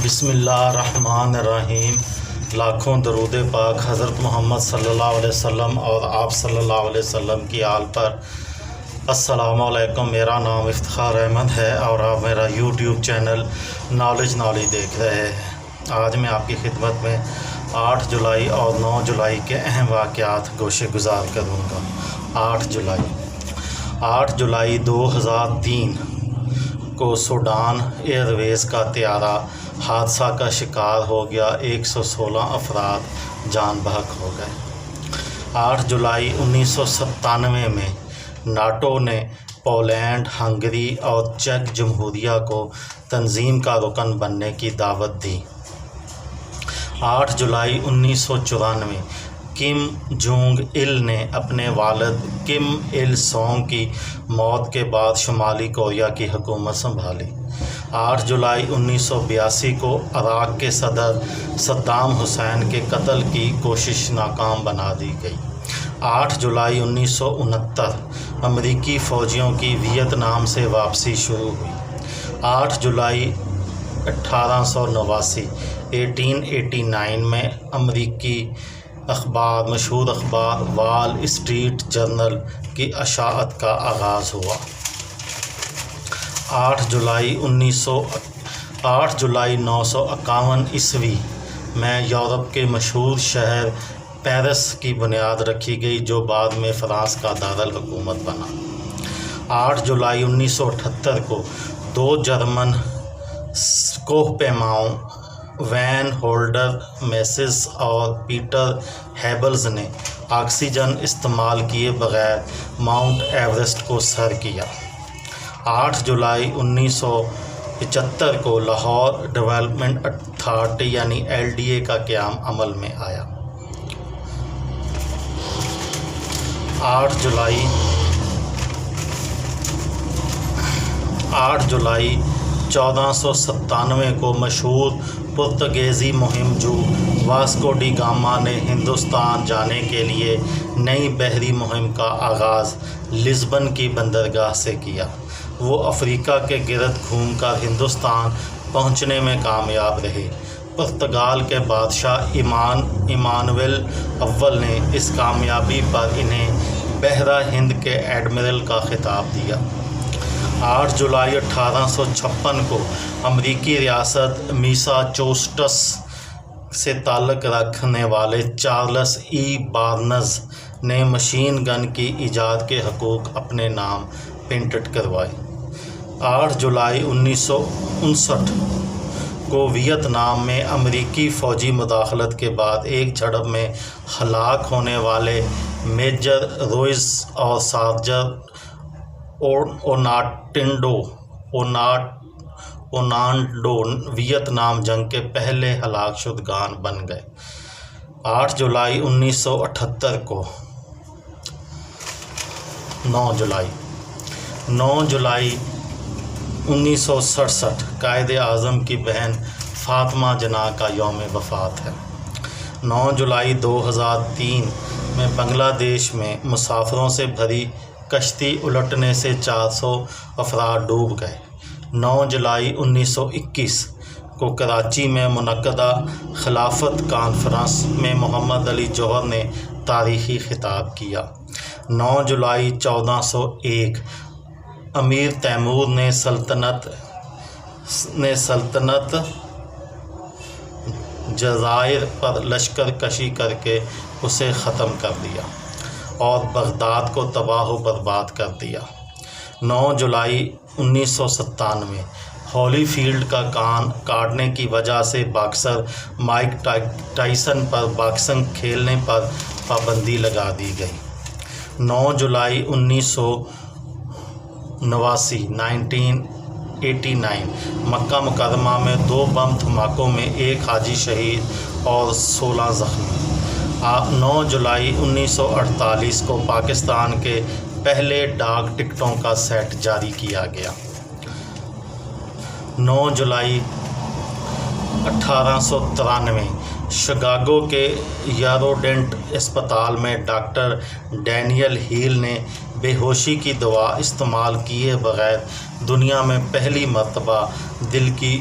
بسم اللہ الرحمن الرحیم۔ لاکھوں درود پاک حضرت محمد صلی اللہ علیہ وسلم اور آپ صلی اللہ علیہ وسلم کی آل پر۔ السلام علیکم، میرا نام افتخار احمد ہے اور آپ میرا یوٹیوب چینل نالج دیکھ رہے ہیں۔ آج میں آپ کی خدمت میں 8 جولائی اور 9 جولائی کے اہم واقعات گوشے گزار کروں گا۔ 8 جولائی 2003 کو سوڈان ایئر ویز کا طیارہ حادثہ کا شکار ہو گیا، 116 افراد جان بحق ہو گئے۔ 8 جولائی 1997 میں ناٹو نے پولینڈ، ہنگری اور چیک جمہوریہ کو تنظیم کا رکن بننے کی دعوت دی۔ 8 جولائی 1994 کم جونگ il نے اپنے والد کم il سونگ کی موت کے بعد شمالی کوریا کی حکومت سنبھالی۔ 8 جولائی 1982 کو عراق کے صدر صدام حسین کے قتل کی کوشش ناکام بنا دی گئی۔ 8 جولائی 1969 امریکی فوجیوں کی ویتنام سے واپسی شروع ہوئی۔ 8 جولائی 1889 میں امریکی مشہور اخبار وال اسٹریٹ جرنل کی اشاعت کا آغاز ہوا۔ 8 جولائی 951 عیسوی میں یورپ کے مشہور شہر پیرس کی بنیاد رکھی گئی، جو بعد میں فرانس کا دارالحکومت بنا۔ 8 جولائی 1978 کو 2 جرمن کوہ پیماؤں وین ہولڈر میسز اور پیٹر ہیبلز نے آکسیجن استعمال کیے بغیر ماؤنٹ ایورسٹ کو سر کیا۔ 8 جولائی 1975 کو لاہور ڈیولپمنٹ اتھارٹی یعنی LDA کا قیام عمل میں آیا۔ 8 جولائی 1497 کو مشہور پرتگیزی مہم جو واسکو ڈی گاما نے ہندوستان جانے کے لیے نئی بحری مہم کا آغاز لزبن کی بندرگاہ سے کیا۔ وہ افریقہ کے گرد گھوم کر ہندوستان پہنچنے میں کامیاب رہے۔ پرتگال کے بادشاہ ایمانویل اول نے اس کامیابی پر انہیں بحرہ ہند کے ایڈمرل کا خطاب دیا۔ 8 جولائی 1856 کو امریکی ریاست میساچوسٹس سے تعلق رکھنے والے چارلس بارنز نے مشین گن کی ایجاد کے حقوق اپنے نام پینٹڈ کروائے۔ 8 جولائی 1959 کو ویتنام میں امریکی فوجی مداخلت کے بعد ایک جھڑپ میں ہلاک ہونے والے میجر روئز اور سارجنٹ اونانڈو ویتنام جنگ کے پہلے ہلاک شدگان بن گئے۔ 8 جولائی 1978 کو 9 جولائی 1967 قائد اعظم کی بہن فاطمہ جناح کا یوم وفات ہے۔ 9 جولائی 2003 میں بنگلہ دیش میں مسافروں سے بھری کشتی الٹنے سے 400 افراد ڈوب گئے۔ 9 جولائی 1921 کو کراچی میں منعقدہ خلافت کانفرنس میں محمد علی جوہر نے تاریخی خطاب کیا۔ 9 جولائی 1401 امیر تیمور نے سلطنت جزائر پر لشکر کشی کر کے اسے ختم کر دیا اور بغداد کو تباہ و برباد کر دیا۔ 9 جولائی 1997 ہولی فیلڈ کا کان کاٹنے کی وجہ سے باکسر مائک ٹائسن پر باکسنگ کھیلنے پر پابندی لگا دی گئی۔ 9 جولائی 1989 مکہ مکرمہ میں 2 بم دھماکوں میں 1 حاجی شہید اور 16 زخمی۔ 9 جولائی 1948 کو پاکستان کے پہلے ڈاک ٹکٹوں کا سیٹ جاری کیا گیا۔ 9 جولائی 1893 شکاگو کے یاروڈینٹ اسپتال میں ڈاکٹر ڈینیل ہیل نے بے ہوشی کی دوا استعمال کیے بغیر دنیا میں پہلی مرتبہ دل کی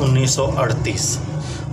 1938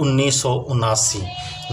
1979